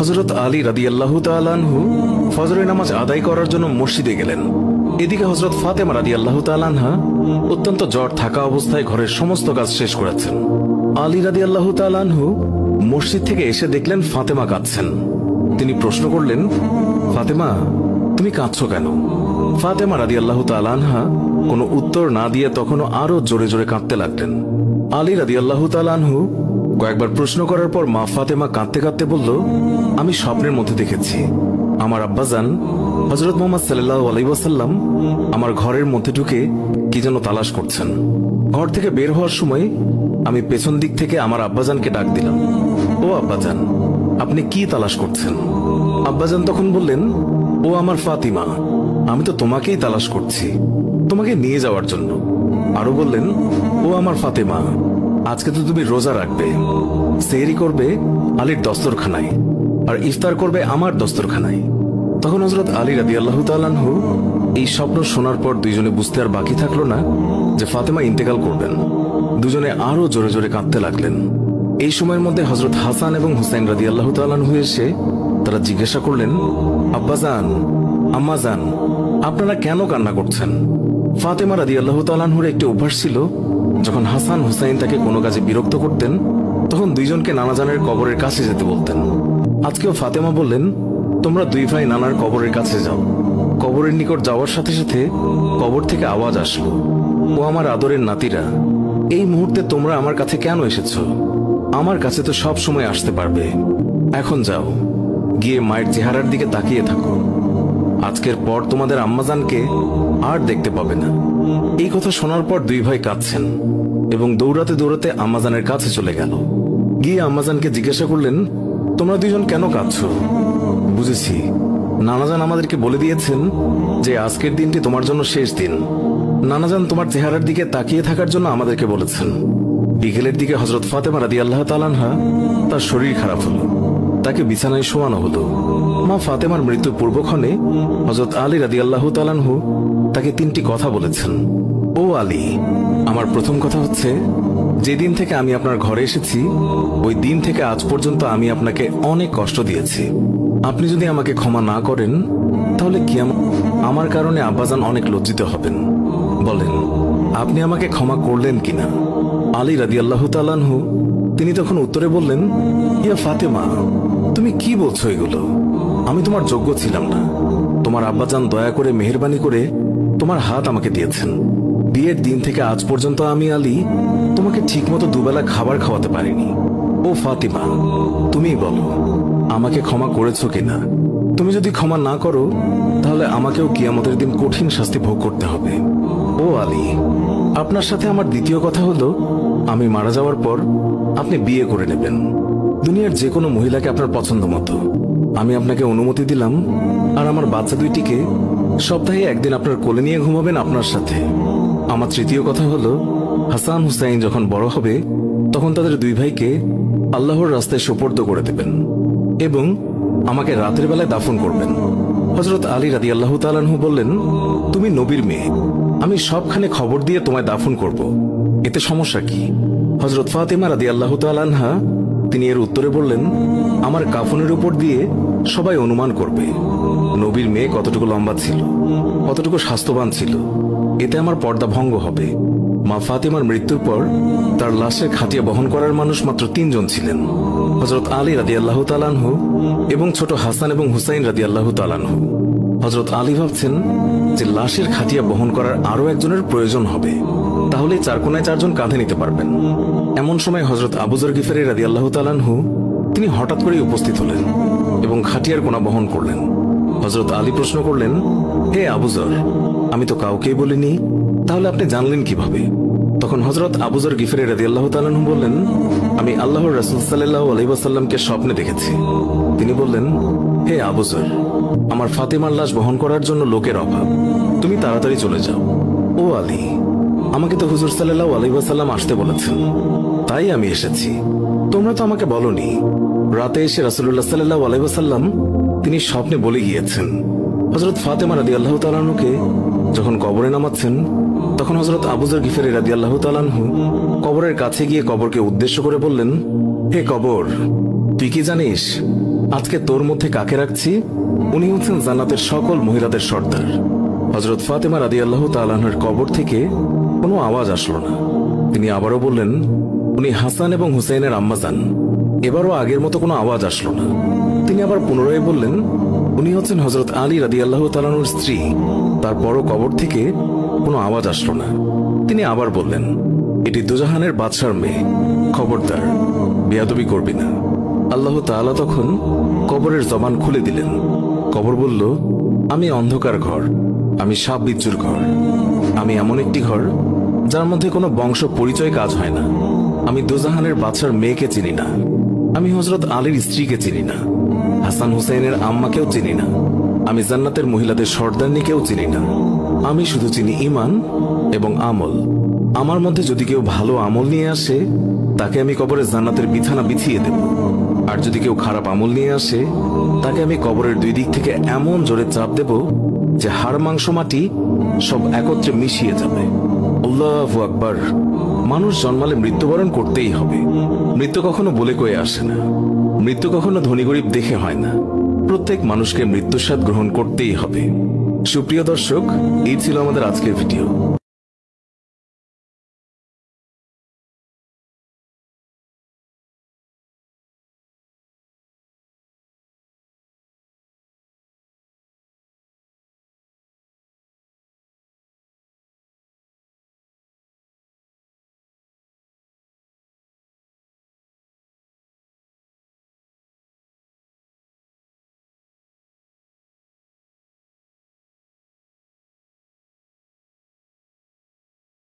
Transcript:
হযরত আলী রাদিয়াল্লাহু তাআলা আনহু ফজরের নামাজ আদায় করার জন্য মসজিদে গেলেন। এদিকে হযরত ফাতেমা রাদিয়াল্লাহু তাআলা আনহা অত্যন্ত জ্বর থাকা অবস্থায় ঘরের সমস্ত কাজ শেষ করেছেন। আলী রাদিয়াল্লাহু তাআলা আনহু মসজিদ থেকে এসে দেখলেন ফাতেমা কাঁদছেন। তিনি প্রশ্ন করলেন, ফাতেমা, তুমি কাঁদছো কেন? ফাতেমা রাদিয়াল্লাহু তাআলা আনহা কোনো উত্তর না দিয়ে তখনও আরো জোরে জোরে কাঁদতে লাগলেন। আলী রাদিয়াল্লাহু তাআলা আনহু কয়েকবার প্রশ্ন করার পর মা ফাতেমা কাঁদতে কাঁদতে বলল, আমি স্বপ্নের মধ্যে দেখেছি আমার আব্বাজান হযরত মুহাম্মদ সাল্লাল্লাহু আলাইহি ওয়াসাল্লাম আমার ঘরের মধ্যে ঢুকে কি যেন তালাশ করছেন। ঘর থেকে বের হওয়ার সময় আমি পেছন দিক থেকে আমার আব্বাজানকে ডাক দিলাম, ও আব্বাজান, আপনি কি তালাশ করছেন? আব্বাজান তখন বললেন, ও আমার ফাতিমা, আমি তো তোমাকেই তালাশ করছি, তোমাকে নিয়ে যাওয়ার জন্য। আরো বললেন, ও আমার ফাতেমা, আজকে তো তুমি রোজা রাখবে, সেহরি করবে আলীর দস্তরখানায় আর ইফতার করবে আমার দস্তরখানায়। তখন হযরত আলী রাদিয়াল্লাহু তাআলা আনহু এই স্বপ্ন শোনার পর দুইজনে বুঝতে আর বাকি থাকলো না যে ফাতেমা ইন্তেকাল করবেন। দুজনে আরো জোরে জোরে কাঁদতে লাগলেন। এই সময়ের মধ্যে হযরত হাসান এবং হুসাইন রাদিয়াল্লাহু তাআলা আনহু এসে তারা জিজ্ঞাসা করলেন, আব্বাজান, আম্মাজান, আপনারা কেন কান্না করছেন? ফাতেমা রাদিয়াল্লাহু তাআলা আনহুর একটি অভ্যাস ছিল, যখন হাসান হুসাইন তাকে কোনো কাজে বিরক্ত করতেন তখন দুইজনকে নানাজানের কবরের কাছে যেতে বলতেন। আজকেও ফাতেমা বললেন, তোমরা দুই ভাই নানার কবরের কাছে যাও। কবরের নিকট যাওয়ার সাথে সাথে কবর থেকে আওয়াজ আসলো, ও আমার আদরের নাতিরা, এই মুহূর্তে তোমরা আমার কাছে কেন এসেছো? আমার কাছে তো সব সময় আসতে পারবে। এখন যাও, গিয়ে মায়ের চেহারার দিকে তাকিয়ে থাকো। আজকের পর তোমাদের আম্মাজানকে আর দেখতে পাবে না। এই কথা শোনার পর দুই ভাই কাঁদছেন এবং দৌড়াতে দৌড়াতে আম্মাজানের কাছে চলে গেল। গিয়ে আম্মাজানকে জিজ্ঞাসা করলেন, তোমরা দুইজন কেন কাঁদছো? বুঝেছি, নানাজান আমাদেরকে বলে দিয়েছেন যে আজকের দিনটি তোমার জন্য শেষ দিন। নানাজান তোমার চেহারার দিকে তাকিয়ে থাকার জন্য আমাদেরকে বলেছেন। বিকেলের দিকে হযরত ফাতেমা রাদিয়াল্লাহু তাআলা আনহা তার শরীর খারাপ হলো, তাকে বিছানায় শোয়ানো হলো। মা ফাতেমার মৃত্যুর পূর্বক্ষণে হযরত আলী রাদিয়াল্লাহু তাআলা আনহু তাকে তিনটি কথা বলেছেন। ও আলী, আমার প্রথম কথা হচ্ছে, যেদিন থেকে আমি আপনার ঘরে এসেছি ওই দিন থেকে আজ পর্যন্ত আমি আপনাকে অনেক কষ্ট দিয়েছি। আপনি যদি আমাকে ক্ষমা না করেন তাহলে আমার কারণে আব্বাজান অনেক লজ্জিত হবেন। বলেন, আপনি আমাকে ক্ষমা করলেন কিনা? আলী রাদিয়াল্লাহু তাআলা আনহু তিনি তখন উত্তরে বললেন, ইয়া ফাতেমা, তুমি কি বলছো এগুলো? আমি তোমার যোগ্য ছিলাম না। তোমার আব্বাজান দয়া করে মেহেরবানি করে তোমার হাত আমাকে দিয়েছেন। বিয়ের দিন থেকে আজ পর্যন্ত আমি আলী তোমাকে ঠিকমতো দুবেলা খাবার খাওয়াতে পারিনি। ও ফাতিমা, তুমিই বলো, আমাকে ক্ষমা করেছো কিনা? তুমি যদি ক্ষমা না করো তাহলে আমাকেও কিয়ামতের দিন কঠিন শাস্তি ভোগ করতে হবে। ও আলী, আপনার সাথে আমার দ্বিতীয় কথা হলো, আমি মারা যাওয়ার পর আপনি বিয়ে করে নেবেন দুনিয়ার যে কোনো মহিলাকে আপনার পছন্দ মতো। আমি আপনাকে অনুমতি দিলাম, আর আমার বাচ্চা দুইটিকে সপ্তাহে একদিন আপনার কোলে নিয়ে ঘুমাবেন আপনার সাথে। আমার তৃতীয় কথা হলো, হাসান হুসাইন যখন বড় হবে তখন তাদের দুই ভাইকে আল্লাহর রাস্তায় সুপর্দ করে দেবেন এবং আমাকে রাতের বেলায় দাফন করবেন। হযরত আলী রাদিয়াল্লাহু তাআলা আনহু বললেন, তুমি নবীর মেয়ে, আমি সবখানে খবর দিয়ে তোমায় দাফন করব, এতে সমস্যা কি? হযরত ফাতিমা রাদিয়াল্লাহু তাআলা আনহা তিনি এর উত্তরে বললেন, আমার কাফনের উপর দিয়ে সবাই অনুমান করবে নবীর মেয়ে কতটুকু লম্বা ছিল, কতটুকু স্বাস্থ্যবান ছিল, এতে আমার পর্দা ভঙ্গ হবে। মা ফাতিমার মৃত্যুর পর তার লাশের খাটিয়া বহন করার মানুষ মাত্র 3 জন ছিলেন, হযরত আলী রাদিয়াল্লাহু তাআলা আনহু এবং ছোট হাসান এবং হুসাইন রাদিয়াল্লাহু তাআলা আনহু। হযরত আলী ভাবছেন যে লাশের খাটিয়া বহন করার আরো একজনের প্রয়োজন হবে, তাহলে 4 কোনায় 4 জন কাঁধে নিতে পারবেন। এমন সময় হযরত আবু যর গিফারী রাদিয়াল্লাহু তাআলা আনহু তিনি হঠাৎ করেই উপস্থিত হলেন এবং খাটিয়ার কোনা বহন করলেন। হযরত আলী প্রশ্ন করলেন, হে আবু যর, আমি তো কাউকেই বলিনি, তাহলে আপনি জানলেন কিভাবে? তখন হযরত আবু যর গিফারী রাদিয়াল্লাহু তাআলা আনহু বললেন, আমি আল্লাহর রাসূল সাল্লাল্লাহু আলাইহি ওয়াসাল্লামকে স্বপ্নে দেখেছি। তিনি বললেন, হে আবু যর, আমার ফাতিমার লাশ বহন করার জন্য লোকের অভাব, তুমি তাড়াতাড়ি চলে যাও। ও আলী, আমাকে তো হুজুর সাল্লাল্লাহু আলাইহি ওয়াসাল্লাম আসতে বলেছেন, তাই আমি এসেছি। তোমরা তো আমাকে বলনি। রাতে এসে রাসূলুল্লাহ সাল্লাল্লাহু আলাইহি ওয়াসাল্লাম তিনি স্বপ্নে বলে গিয়েছেন হযরত ফাতিমা রাদিয়াল্লাহু তাআলা আনহুকে যখন কবরে নামাচ্ছেন তখন হযরত আবু যর গিফারী রাদিয়াল্লাহু তাআলা আনহু কবরের কাছে গিয়ে কবরকে উদ্দেশ্য করে বললেন, হে কবর, তুই কি জানিস আজকে তোর মধ্যে কাকে রাখছি? উনি হচ্ছেন জান্নাতের সকল মহিলাদের সর্দার। হযরত ফাতেমা রাদিয়াল্লাহু তাআলা আনহার কবর থেকে কোনো আওয়াজ আসলো না। তিনি আবারও বললেন, উনি হাসান এবং হুসাইনের আম্মাজান। এবারও আগের মতো কোনো আওয়াজ আসলো না। তিনি আবার পুনরায় বললেন, উনি হচ্ছেন হযরত আলী রাদিয়াল্লাহু তাআলা আনহুর স্ত্রী। তারপরও কবর থেকে কোনো আওয়াজ আসলো না। তিনি আবার বললেন, এটি দুজাহানের বাদশার মেয়ে, খবরদার বেয়াদবি করবি না। আল্লাহ তাআলা তখন কবরের জবান খুলে দিলেন। কবর বলল, আমি অন্ধকার ঘর, আমি সাপ বিচ্ছুর ঘর, আমি এমন একটি ঘর যার মধ্যে কোনো বংশ পরিচয় কাজ হয় না। আমি দুজাহানের বাদশার মেয়েকে চিনি না, আমি হযরত আলীর স্ত্রীকে চিনি না, হাসান হুসাইনের আম্মাকেও চিনি না, আমি জান্নাতের মহিলাদের সর্দারনিকেও চিনি না। আমি শুধু চিনি ঈমান এবং আমল। আমার মধ্যে যদি কেউ ভালো আমল নিয়ে আসে, তাকে আমি কবরে জান্নাতের বিছানা বিছিয়ে দেব। আর যদি কেউ খারাপ আমল নিয়ে আসে, তাকে আমি কবরের দুই দিক থেকে এমন জোরে চাপ দেব যে হাড় মাংস মাটি সব একত্রে মিশিয়ে যাবে। আল্লাহু আকবার। মানুষ জন্মালে মৃত্যুবরণ করতেই হবে। মৃত্যু কখনো বলে কয়ে আসে না, মৃত্যু কখনো ধনী গরিব দেখে হয় না। প্রত্যেক মানুষকে মৃত্যুর স্বাদ গ্রহণ করতেই হবে। সুপ্রিয় দর্শক, এই ছিল আমাদের আজকের ভিডিও।